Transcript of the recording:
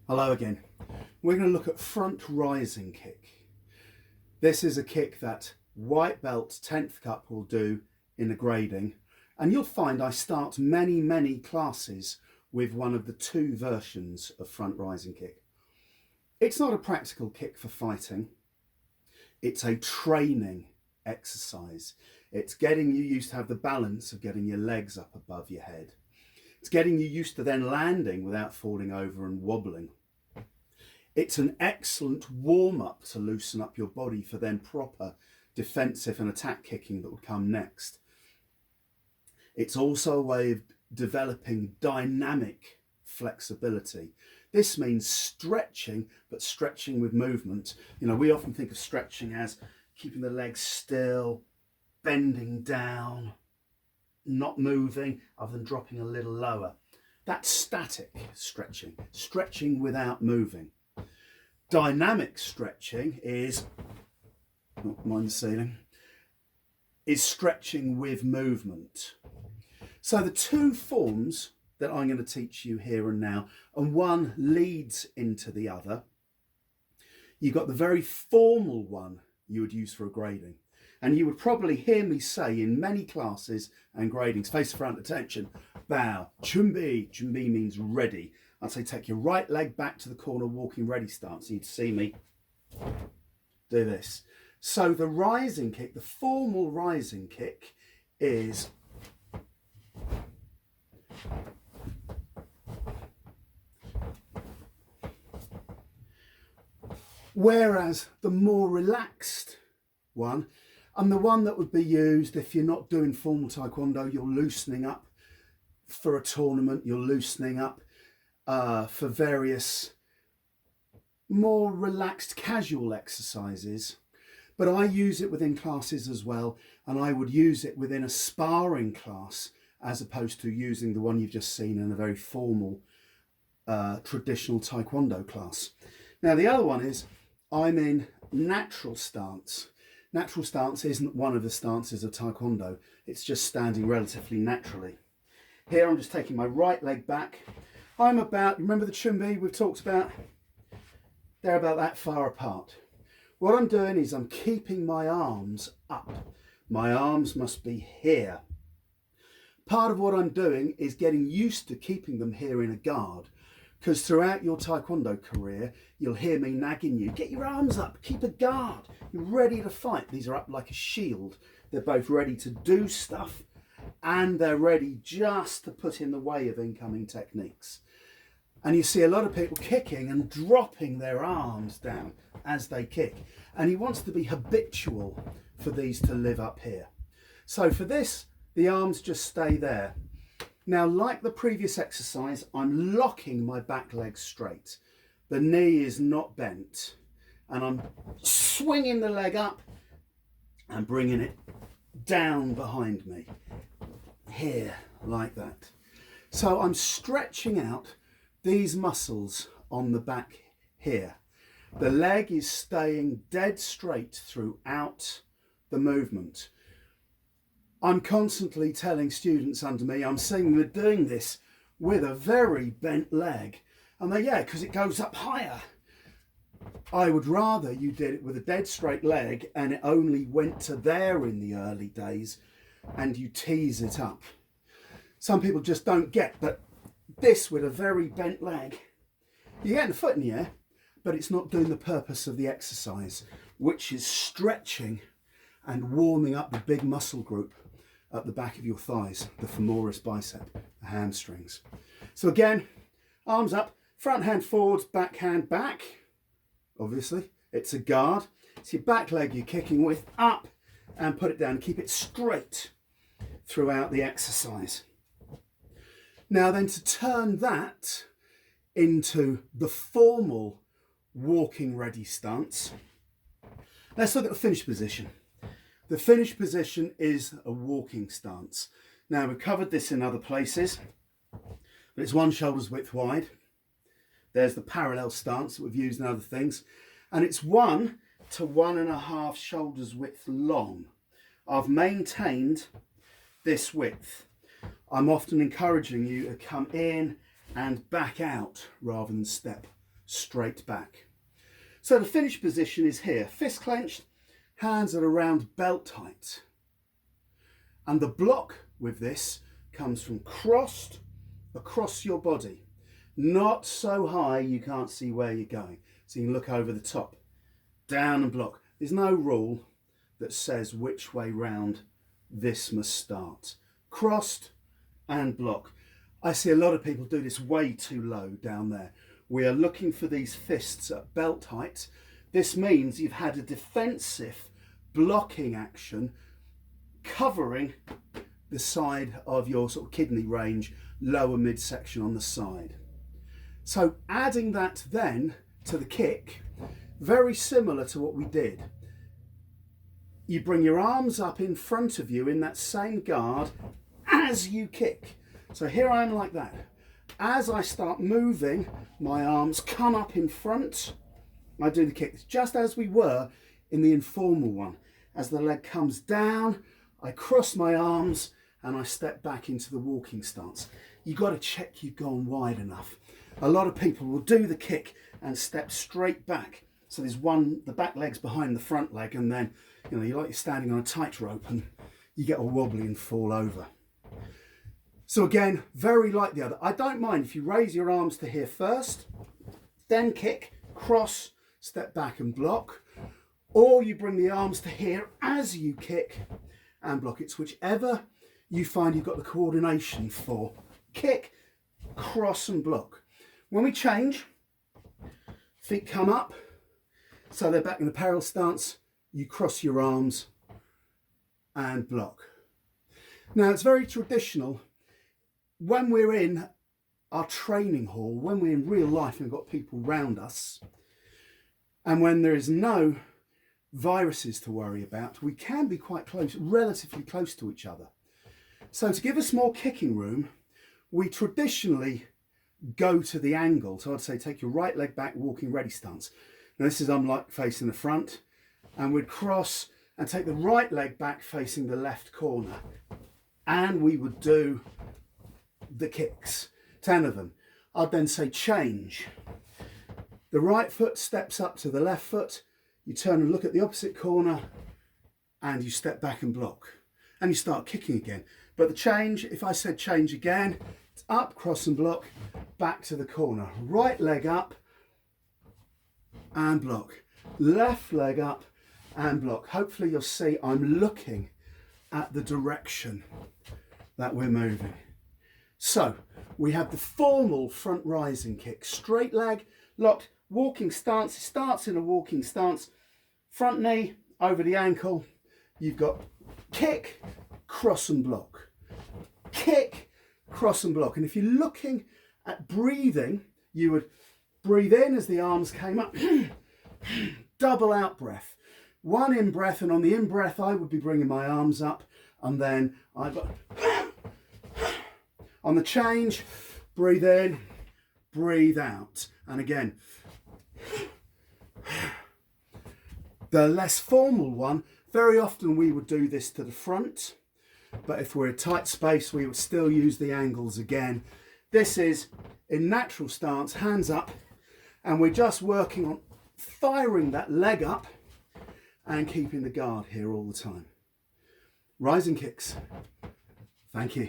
Hello again. We're going to look at front rising kick. This is a kick that white belt 10th cup will do in the grading, and you'll find I start many classes with one of the two versions of front rising kick. It's not a practical kick for fighting. It's a training exercise. It's getting you used to have the balance of getting your legs up above your head. It's getting you used to then landing without falling over and wobbling. It's an excellent warm-up to loosen up your body for then proper defensive and attack kicking that will come next. It's also a way of developing dynamic flexibility. This means stretching, but stretching with movement. You know, we often think of stretching as keeping the legs still, bending down, not moving other than dropping a little lower. That's static stretching, stretching without moving. Dynamic stretching is, mind the ceiling, is stretching with movement. So the two forms that I'm going to teach you here and now, and one leads into the other. You've got the very formal one you would use for a grading. And you would probably hear me say in many classes and gradings, face front, attention, bow, chumbi. Chumbi means ready. I'd say take your right leg back to the corner, walking ready stance. You'd see me do this. So the rising kick, the formal rising kick is whereas the more relaxed one, and the one that would be used if you're not doing formal taekwondo, you're loosening up for a tournament, you're loosening up for various more relaxed casual exercises. But I use it within classes as well, and I would use it within a sparring class as opposed to using the one you've just seen in a very formal traditional taekwondo class. Now the other one is I'm in natural stance. Natural stance isn't one of the stances of taekwondo, it's just standing relatively naturally. Here I'm just taking my right leg back. I'm about, remember the chumbi we've talked about? They're about that far apart. What I'm doing is I'm keeping my arms up. My arms must be here. Part of what I'm doing is getting used to keeping them here in a guard, because throughout your taekwondo career, you'll hear me nagging you, get your arms up, keep a guard, you're ready to fight. These are up like a shield. They're both ready to do stuff and they're ready just to put in the way of incoming techniques. And you see a lot of people kicking and dropping their arms down as they kick. And he wants to be habitual for these to live up here. So for this, the arms just stay there. Now, like the previous exercise, I'm locking my back leg straight. The knee is not bent. And I'm swinging the leg up and bringing it down behind me. Here, like that. So I'm stretching out these muscles on the back here. The leg is staying dead straight throughout the movement. I'm constantly telling students under me, I'm saying we're doing this with a very bent leg. And they, yeah, because it goes up higher. I would rather you did it with a dead straight leg and it only went to there in the early days and you tease it up. Some people just don't get that this with a very bent leg, you're getting the foot in the air, but it's not doing the purpose of the exercise, which is stretching and warming up the big muscle group at the back of your thighs, the femoris bicep, the hamstrings. So again, arms up, front hand forwards, back hand back. Obviously, it's a guard. It's your back leg you're kicking with, up and put it down. Keep it straight throughout the exercise. Now then, to turn that into the formal walking ready stance, let's look at the finish position. The finish position is a walking stance. Now, we've covered this in other places, but it's one shoulder's width wide. There's the parallel stance that we've used in other things, and it's 1 to 1.5 shoulders width long. I've maintained this width. I'm often encouraging you to come in and back out rather than step straight back. So the finished position is here, fist clenched, hands at around belt height. And the block with this comes from crossed across your body, not so high you can't see where you're going. So you can look over the top, down and block. There's no rule that says which way round this must start. Crossed and block. I see a lot of people do this way too low down there. We are looking for these fists at belt height. This means you've had a defensive blocking action covering the side of your sort of kidney range, lower midsection on the side. So adding that then to the kick, very similar to what we did. You bring your arms up in front of you in that same guard as you kick. So here I am like that. As I start moving, my arms come up in front. I do the kick, just as we were in the informal one. As the leg comes down, I cross my arms and I step back into the walking stance. You've got to check you've gone wide enough. A lot of people will do the kick and step straight back. So there's the back leg's behind the front leg, and then you're like you're standing on a tightrope and you get all wobbly and fall over. So again, very like the other. I don't mind if you raise your arms to here first, then kick, cross, step back and block, or you bring the arms to here as you kick and block. It's whichever you find you've got the coordination for. Kick, cross and block. When we change, feet come up, so they're back in the parallel stance. You cross your arms and block. Now it's very traditional. When we're in our training hall, when we're in real life and we've got people round us, and when there is no viruses to worry about, we can be quite close, relatively close to each other. So to give us more kicking room, we traditionally go to the angle. So I'd say take your right leg back, walking ready stance. Now this is I'm like facing the front, and we'd cross and take the right leg back facing the left corner. And we would do the kicks, 10 of them. I'd then say change. The right foot steps up to the left foot, you turn and look at the opposite corner, and you step back and block. And you start kicking again. But the change, if I said change again, it's up, cross and block, back to the corner. Right leg up and block. Left leg up and block. Hopefully you'll see I'm looking at the direction that we're moving. So we have the formal front rising kick. Straight leg, locked, walking stance. It starts in a walking stance. Front knee over the ankle. You've got kick, cross and block. Kick, cross and block. And if you're looking at breathing, you would breathe in as the arms came up. Double out breath. One in breath, and on the in breath I would be bringing my arms up, and then I've got on the change, breathe in, breathe out. And again, the less formal one, very often we would do this to the front, but if we're a tight space, we would still use the angles again. This is in natural stance, hands up, and we're just working on firing that leg up and keeping the guard here all the time. Rising kicks. Thank you.